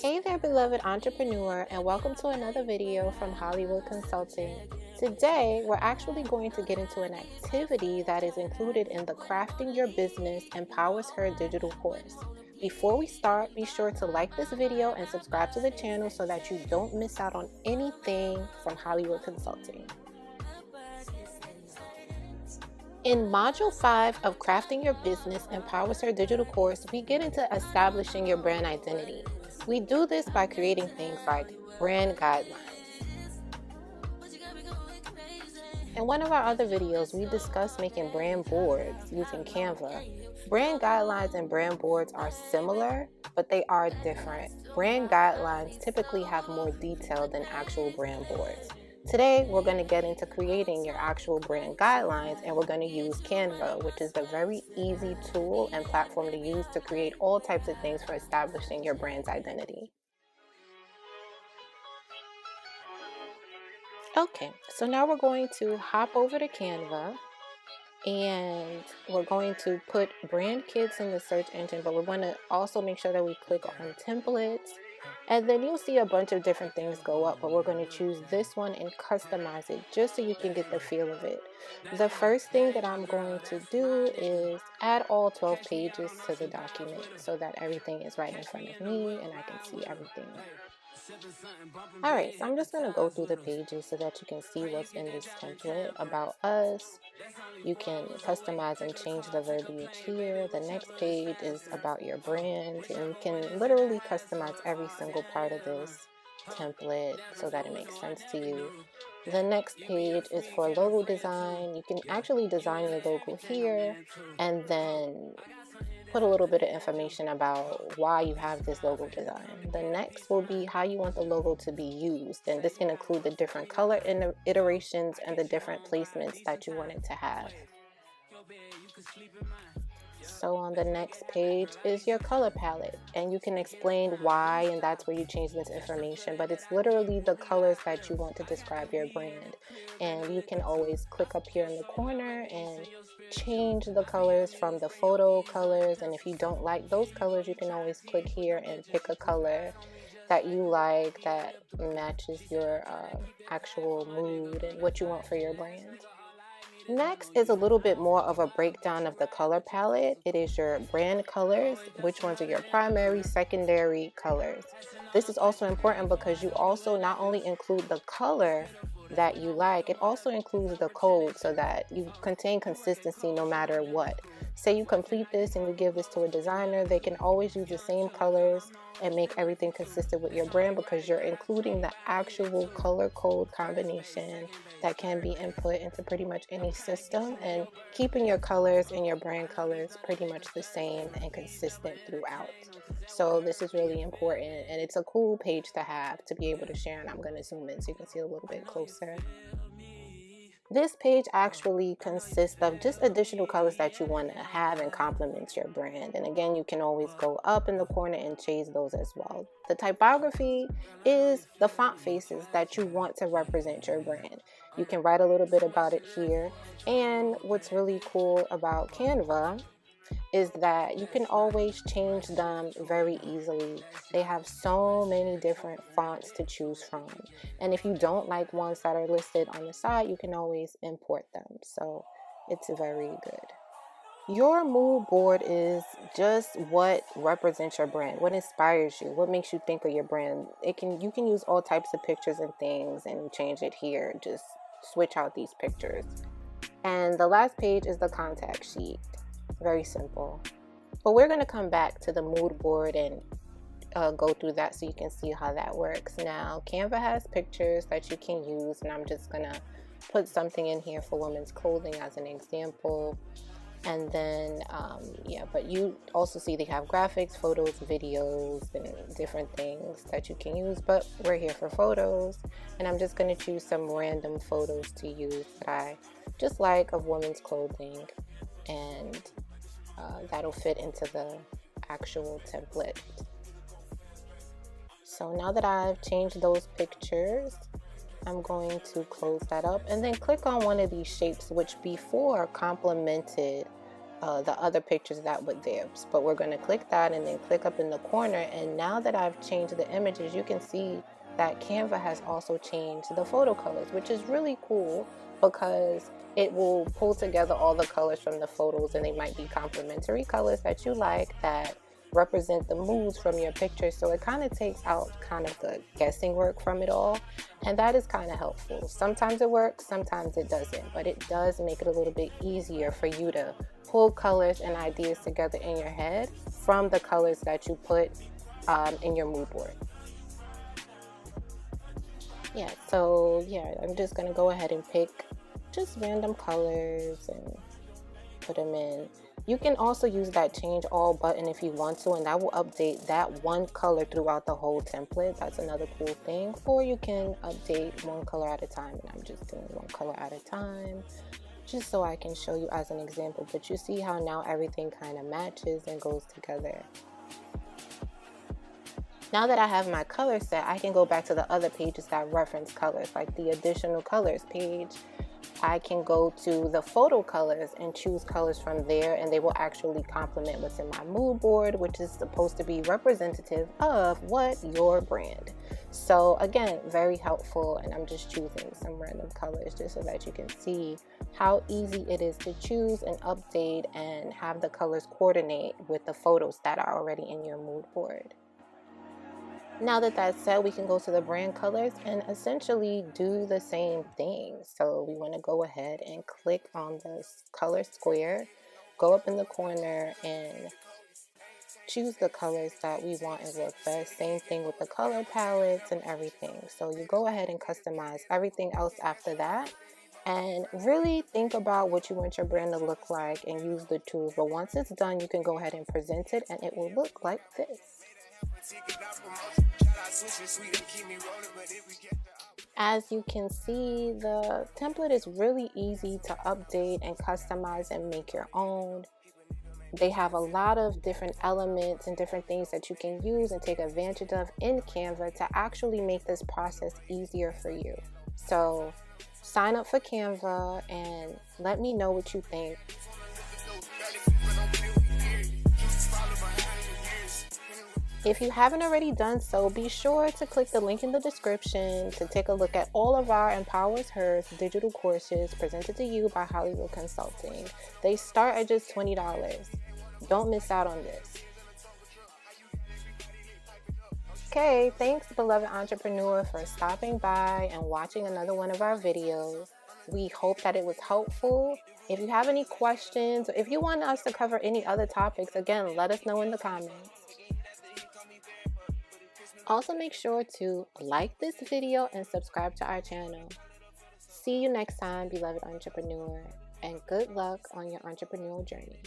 Hey there, beloved entrepreneur, and welcome to another video from Holleywood Consulting. Today, we're actually going to get into an activity that is included in the Crafting Your Business Empowers Her digital course. Before we start, be sure to like this video and subscribe to the channel so that you don't miss out on anything from Holleywood Consulting. In Module 5 of Crafting Your Business Empowers Her digital course, we get into establishing your brand identity. We do this by creating things like brand guidelines. In one of our other videos, we discussed making brand boards using Canva. Brand guidelines and brand boards are similar, but they are different. Brand guidelines typically have more detail than actual brand boards. Today, we're going to get into creating your actual brand guidelines, and we're going to use Canva, which is a very easy tool and platform to use to create all types of things for establishing your brand's identity. Okay, so now we're going to hop over to Canva, and we're going to put brand kits in the search engine, but we're going to also make sure that we click on templates. And then you'll see a bunch of different things go up, but we're going to choose this one and customize it just so you can get the feel of it. The first thing that I'm going to do is add all 12 pages to the document so that everything is right in front of me and I can see everything. Alright, so I'm just going to go through the pages so that you can see what's in this template. About us, you can customize and change the verbiage here. The next page is about your brand, and you can literally customize every single part of this template so that it makes sense to you. The next page is for logo design. You can actually design your logo here and then put a little bit of information about why you have this logo design. The next will be how you want the logo to be used, and this can include the different color iterations and the different placements that you want it to have. So on the next page is your color palette, and you can explain why, and that's where you change this information, but it's literally the colors that you want to describe your brand. And you can always click up here in the corner and change the colors from the photo colors, and if you don't like those colors, you can always click here and pick a color that you like that matches your actual mood and what you want for your brand. Next is a little bit more of a breakdown of the color palette. It is your brand colors, which ones are your primary, secondary colors. This is also important because you also not only include the color that you like, it also includes the code so that you contain consistency no matter what. Say you complete this and you give this to a designer, they can always use the same colors and make everything consistent with your brand because you're including the actual color code combination that can be input into pretty much any system, and keeping your colors and your brand colors pretty much the same and consistent throughout. So this is really important, and it's a cool page to have to be able to share, and I'm going to zoom in so you can see a little bit closer. This page actually consists of just additional colors that you want to have and complement your brand. And again, you can always go up in the corner and change those as well. The typography is the font faces that you want to represent your brand. You can write a little bit about it here. And what's really cool about Canva is that you can always change them very easily. They have so many different fonts to choose from. And if you don't like ones that are listed on the side, you can always import them. So it's very good. Your mood board is just what represents your brand, what inspires you, what makes you think of your brand. You can use all types of pictures and things and change it here. Just switch out these pictures. And the last page is the contact sheet. Very simple. But we're going to come back to the mood board and go through that so you can see how that works. Now, Canva has pictures that you can use, and I'm just going to put something in here for women's clothing as an example. And then, but you also see they have graphics, photos, videos, and different things that you can use. But we're here for photos, and I'm just going to choose some random photos to use that I just like of women's clothing. And that'll fit into the actual template. So now that I've changed those pictures, I'm going to close that up and then click on one of these shapes which before complemented the other pictures that were there. But we're going to click that and then click up in the corner. And now that I've changed the images, you can see that Canva has also changed the photo colors, which is really cool because it will pull together all the colors from the photos, and they might be complementary colors that you like that represent the moods from your picture. So it kind of takes out kind of the guessing work from it all, and that is kind of helpful. Sometimes it works, sometimes it doesn't, but it does make it a little bit easier for you to pull colors and ideas together in your head from the colors that you put in your mood board. Yeah, so yeah, I'm just gonna go ahead and pick just random colors and put them in. You can also use that change all button if you want to, and that will update that one color throughout the whole template. That's another cool thing. Or you can update one color at a time, and I'm just doing one color at a time just so I can show you as an example. But you see how now everything kind of matches and goes together. Now that I have my color set, I can go back to the other pages that reference colors, like the additional colors page. I can go to the photo colors and choose colors from there, and they will actually complement what's in my mood board, which is supposed to be representative of what your brand. So again, very helpful, and I'm just choosing some random colors just so that you can see how easy it is to choose and update and have the colors coordinate with the photos that are already in your mood board. Now that that's said, we can go to the brand colors and essentially do the same thing. So we want to go ahead and click on the color square, go up in the corner and choose the colors that we want and work best. Same thing with the color palettes and everything. So you go ahead and customize everything else after that. And really think about what you want your brand to look like and use the tools. But once it's done, you can go ahead and present it and it will look like this. As you can see, the template is really easy to update and customize and make your own. They have a lot of different elements and different things that you can use and take advantage of in Canva to actually make this process easier for you. So sign up for Canva and let me know what you think. If you haven't already done so, be sure to click the link in the description to take a look at all of our EmpowersHer digital courses presented to you by Holleywood Consulting. They start at just $20. Don't miss out on this. Okay, thanks beloved entrepreneur for stopping by and watching another one of our videos. We hope that it was helpful. If you have any questions, or if you want us to cover any other topics, again, let us know in the comments. Also, make sure to like this video and subscribe to our channel. See you next time, beloved entrepreneur, and good luck on your entrepreneurial journey.